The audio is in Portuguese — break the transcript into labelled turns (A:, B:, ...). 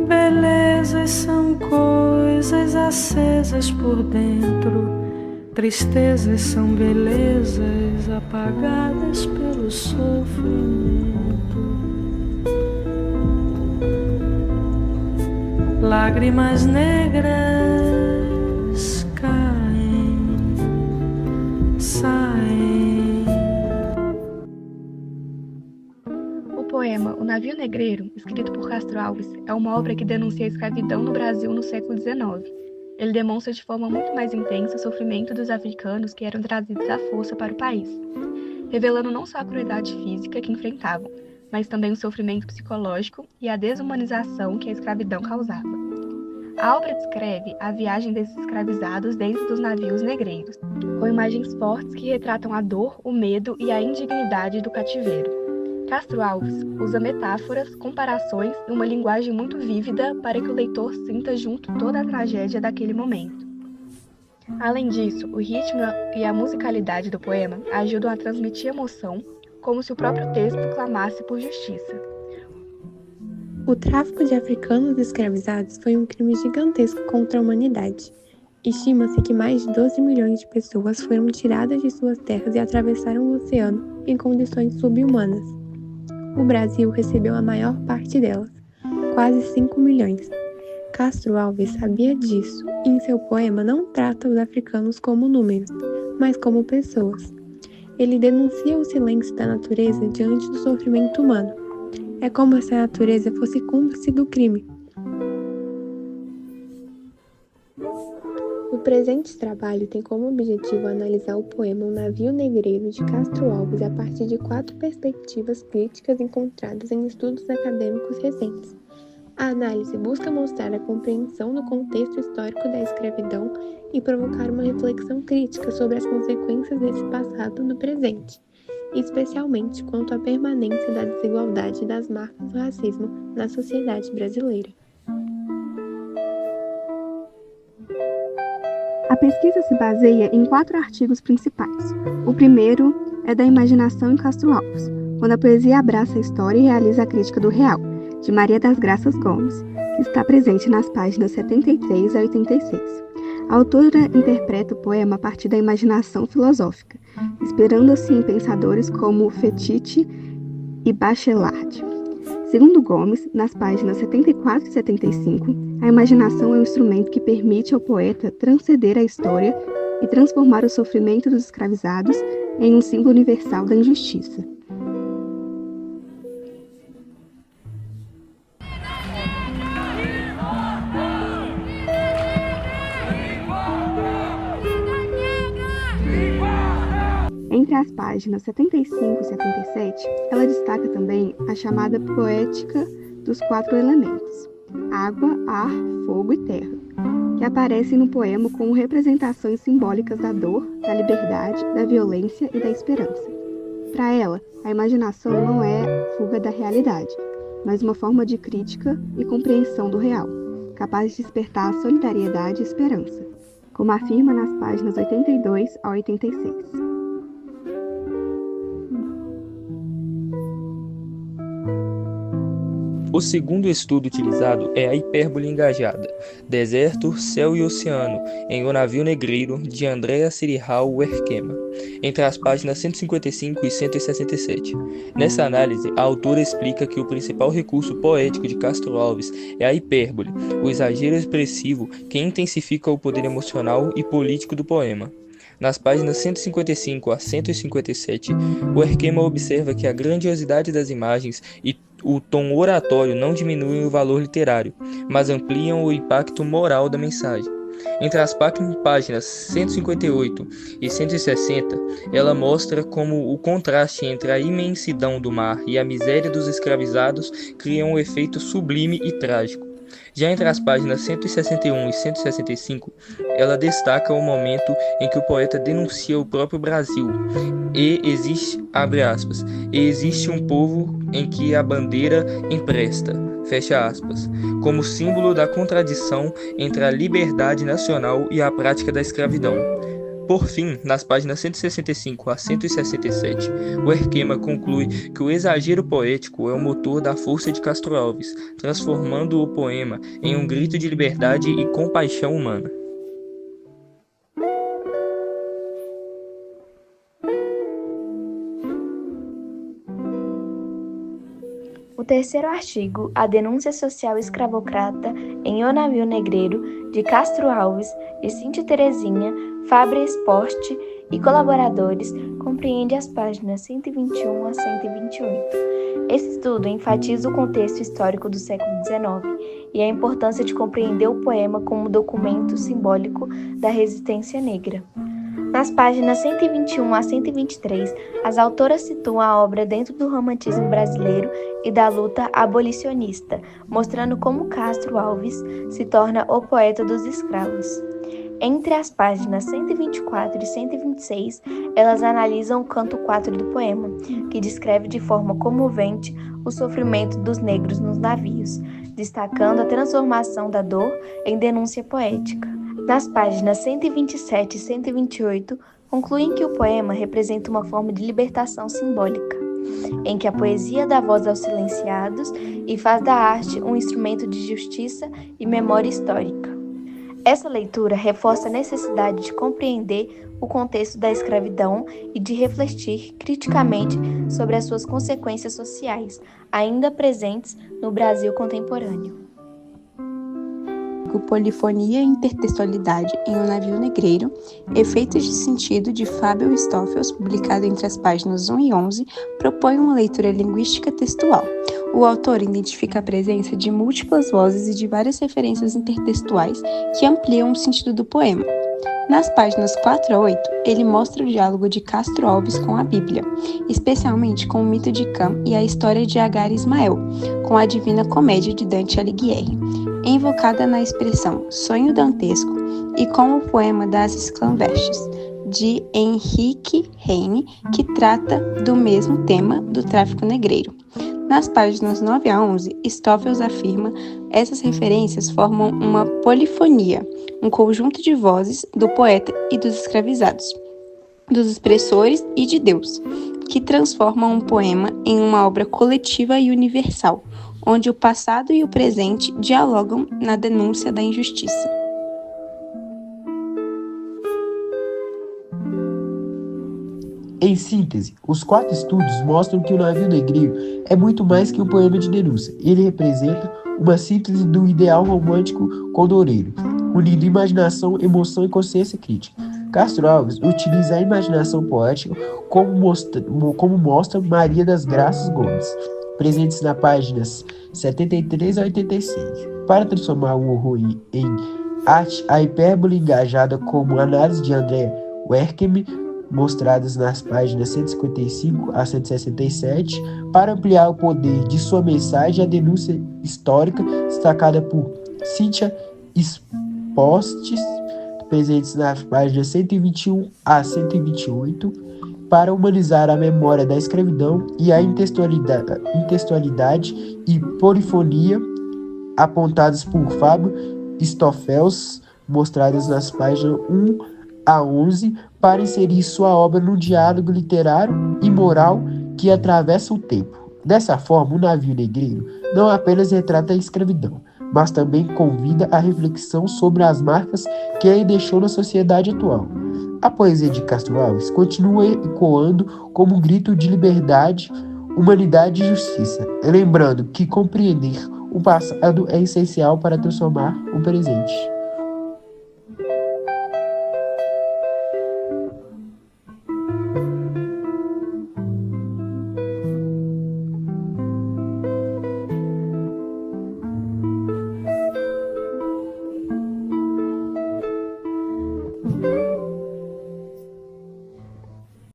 A: Belezas são coisas acesas por dentro, tristezas são belezas apagadas pelo sofrimento. Lágrimas negras caem, saem.
B: O poema O Navio Negreiro, escrito por Castro Alves, é uma obra que denuncia a escravidão no Brasil no século XIX. Ele demonstra de forma muito mais intensa o sofrimento dos africanos que eram trazidos à força para o país, revelando não só a crueldade física que enfrentavam, mas também o sofrimento psicológico e a desumanização que a escravidão causava. A obra descreve a viagem desses escravizados dentro dos navios negreiros, com imagens fortes que retratam a dor, o medo e a indignidade do cativeiro. Castro Alves usa metáforas, comparações e uma linguagem muito vívida para que o leitor sinta junto toda a tragédia daquele momento. Além disso, o ritmo e a musicalidade do poema ajudam a transmitir emoção, como se o próprio texto clamasse por justiça.
C: O tráfico de africanos escravizados foi um crime gigantesco contra a humanidade. Estima-se que mais de 12 milhões de pessoas foram tiradas de suas terras e atravessaram o oceano em condições subhumanas. O Brasil recebeu a maior parte delas, quase 5 milhões. Castro Alves sabia disso e em seu poema não trata os africanos como números, mas como pessoas. Ele denuncia o silêncio da natureza diante do sofrimento humano. É como se a natureza fosse cúmplice do crime. O presente trabalho tem como objetivo analisar o poema O Navio Negreiro de Castro Alves a partir de 4 perspectivas críticas encontradas em estudos acadêmicos recentes. A análise busca mostrar a compreensão do contexto histórico da escravidão e provocar uma reflexão crítica sobre as consequências desse passado no presente, especialmente quanto à permanência da desigualdade e das marcas do racismo na sociedade brasileira.
B: A pesquisa se baseia em 4 artigos principais. O primeiro é da imaginação em Castro Alves, quando a poesia abraça a história e realiza a crítica do real, de Maria das Graças Gomes, que está presente nas páginas 73 a 86. A autora interpreta o poema a partir da imaginação filosófica, inspirando-se em pensadores como Fichte e Bachelard. Segundo Gomes, nas páginas 74 e 75, a imaginação é um instrumento que permite ao poeta transcender a história e transformar o sofrimento dos escravizados em um símbolo universal da injustiça. Entre as páginas 75 e 77, ela destaca também a chamada poética dos 4 elementos, água, ar, fogo e terra, que aparecem no poema como representações simbólicas da dor, da liberdade, da violência e da esperança. Para ela, a imaginação não é fuga da realidade, mas uma forma de crítica e compreensão do real, capaz de despertar solidariedade e esperança, como afirma nas páginas 82 a 86.
D: O segundo estudo utilizado é a hipérbole engajada, Deserto, Céu e Oceano, em O Navio Negreiro, de Andrea Cyrihal Werkema, entre as páginas 155 e 167. Nessa análise, a autora explica que o principal recurso poético de Castro Alves é a hipérbole, o exagero expressivo que intensifica o poder emocional e político do poema. Nas páginas 155 a 157, o Werkema observa que a grandiosidade das imagens e o tom oratório não diminuem o valor literário, mas ampliam o impacto moral da mensagem. Entre as páginas 158 e 160, ela mostra como o contraste entre a imensidão do mar e a miséria dos escravizados cria um efeito sublime e trágico. Já entre as páginas 161 e 165, ela destaca o momento em que o poeta denuncia o próprio Brasil abre aspas, e existe um povo em que a bandeira empresta, fecha aspas, como símbolo da contradição entre a liberdade nacional e a prática da escravidão. Por fim, nas páginas 165 a 167, o Erquema conclui que o exagero poético é o motor da força de Castro Alves, transformando o poema em um grito de liberdade e compaixão humana.
B: O terceiro artigo, a denúncia social escravocrata em O Navio Negreiro, de Castro Alves e Cíntia Terezinha, Fabre Esporte e colaboradores, compreende as páginas 121 a 128. Esse estudo enfatiza o contexto histórico do século XIX e a importância de compreender o poema como documento simbólico da resistência negra. Nas páginas 121 a 123, as autoras situam a obra dentro do romantismo brasileiro e da luta abolicionista, mostrando como Castro Alves se torna o poeta dos escravos. Entre as páginas 124 e 126, elas analisam o canto 4 do poema, que descreve de forma comovente o sofrimento dos negros nos navios, destacando a transformação da dor em denúncia poética. Nas páginas 127 e 128, concluem que o poema representa uma forma de libertação simbólica, em que a poesia dá voz aos silenciados e faz da arte um instrumento de justiça e memória histórica. Essa leitura reforça a necessidade de compreender o contexto da escravidão e de refletir criticamente sobre as suas consequências sociais, ainda presentes no Brasil contemporâneo.
C: Polifonia e intertextualidade em O Navio Negreiro, Efeitos de Sentido, de Fábio Stoffels, publicado entre as páginas 1 e 11, propõe uma leitura linguística textual. O autor identifica a presença de múltiplas vozes e de várias referências intertextuais que ampliam o sentido do poema. Nas páginas 4 a 8, ele mostra o diálogo de Castro Alves com a Bíblia, especialmente com o mito de Cã e a história de Agar e Ismael, com a Divina Comédia de Dante Alighieri, invocada na expressão sonho dantesco, e com o poema das Esclavestes, de Henrique Heine, que trata do mesmo tema do tráfico negreiro. Nas páginas 9 a 11, Stoffels afirma essas referências formam uma polifonia, um conjunto de vozes do poeta e dos escravizados, dos expressores e de Deus, que transformam um poema em uma obra coletiva e universal, onde o passado e o presente dialogam na denúncia da injustiça.
E: Em síntese, os 4 estudos mostram que O Navio Negreiro é muito mais que um poema de denúncia. Ele representa uma síntese do ideal romântico condoreiro, unindo imaginação, emoção e consciência crítica. Castro Alves utiliza a imaginação poética como mostra Maria das Graças Gomes, presentes nas páginas 73 a 86. Para transformar o horror em arte, a hipérbole engajada como análise de André Werkheim, mostradas nas páginas 155 a 167, para ampliar o poder de sua mensagem, a denúncia histórica, destacada por Cíntia Postes, presentes nas páginas 121 a 128, para humanizar a memória da escravidão e a intertextualidade e polifonia, apontadas por Fábio Stoffels, mostradas nas páginas 1 a 11, para inserir sua obra num diálogo literário e moral que atravessa o tempo. Dessa forma, O Navio Negreiro não apenas retrata a escravidão, mas também convida à reflexão sobre as marcas que ele deixou na sociedade atual. A poesia de Castro Alves continua ecoando como um grito de liberdade, humanidade e justiça, lembrando que compreender o passado é essencial para transformar o presente.